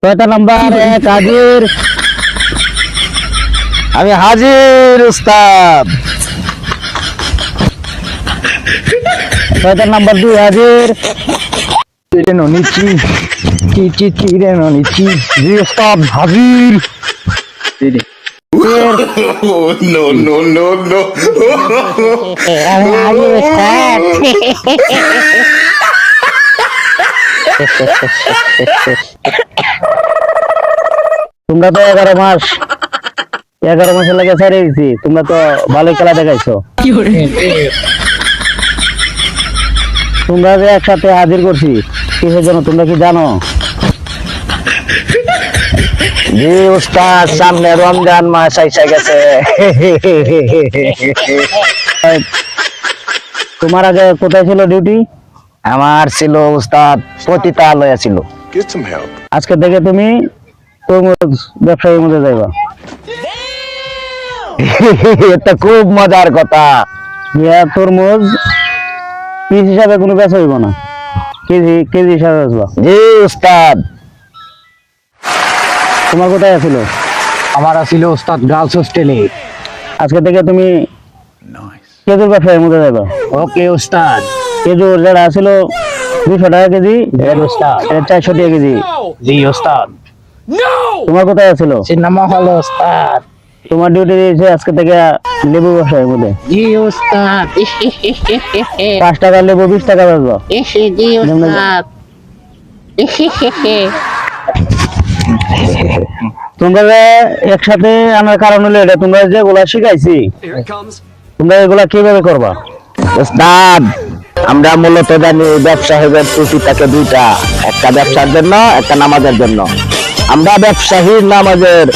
কয়টা নাম্বার? এক হাজির। আমি হাজির উস্তাদ। কয়টা নাম্বার? দুই হাজির। নিচ্ছি নিচ্ছি জি উস্তাদ হাজির। No, no, no, no. আমি হাজির উস্তাদ। তোমরা তো 11 মাসের লাগে ছেড়ে দিছি, তোমরা তো ভালোই খেলা দেখাইছো। তোমরা যে একসাথে হাজির করছি কিসের জন্য তোমরা কি জানো? জি উস্তাদ, সামনে রমজান মাস আইসা গেছে। তোমার আগে কোথায় ছিল ডিউটি? আমার ছিল উস্তাদ পতিতালয়ে ছিল। Get some help. আজকে থেকে তুমি তরমুজ ব্যবসায়ীর মধ্যে যাইবা। এটা খুব মজার কথা। তরমুজ পিস হিসাবে কোনো বেচা হইব না, কেজি হিসাবে বেচবা। জি উস্তাদ। তোমার কোথায় ছিল? আমার ছিল উস্তাদ গার্লস হোস্টেলে। আজকে থেকে তুমি খেজুর ব্যবসায়ীর মধ্যে যাইবা। ওকে উস্তাদ। খেজুর যেটা ছিল 200 টাকা কেজি, উস্তাদ 400 টাকা কেজি। জি উস্তাদ। তোমার কোথায় ছিল? সিনেমা হল উস্তাদ। তোমার ডিউটি দিয়েছে আজকে থেকে লেবু ব্যবসায়ীর মধ্যে। জি উস্তাদ। 5 টাকা লেবু 20 টাকা বেচবা। জি উস্তাদ। তোমরা যে একসাথে আনার কারণ হলো এটা, তোমরা যেগুলা শিখাইছি তোমরা এগুলা কিভাবে করবা? উস্তাদ, আমরা মূলত জানি ব্যবসা হবে ত্রুটিটাকে দুইটা, একটা ব্যবসার জন্য একটা নামাজের জন্য। আমরা ব্যবসায়ীর নামাজের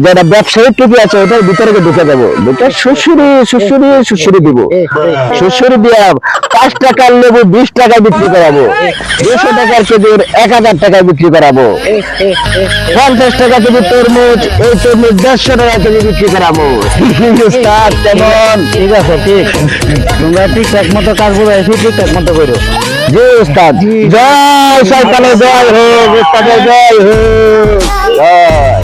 যেটা ব্যবসায়িক টুপি আছে ওটার ভিতরে ঢুকে দেবো, দুটো সুসুরি দিব। সুসুরি দিয়ে 5 টাকার লেবু 20 টাকায় বিক্রি করাবো, 200 টাকার খেজুর 1000 টাকায় বিক্রি করাবো, 50 টাকা কেজি তরমুজ, এই তরমুজ 150 টাকা কেজি বিক্রি করাবো। উস্তাদ কেমন? ঠিক আছে, ঠিক। তোমরা ঠিকঠাক মতো কাজ বুঝাইছি, ঠিকঠাক মতো করো। জি উস্তাদ। জয় সরকারে জয় হোক, উস্তাদের জয় হোক। জয়।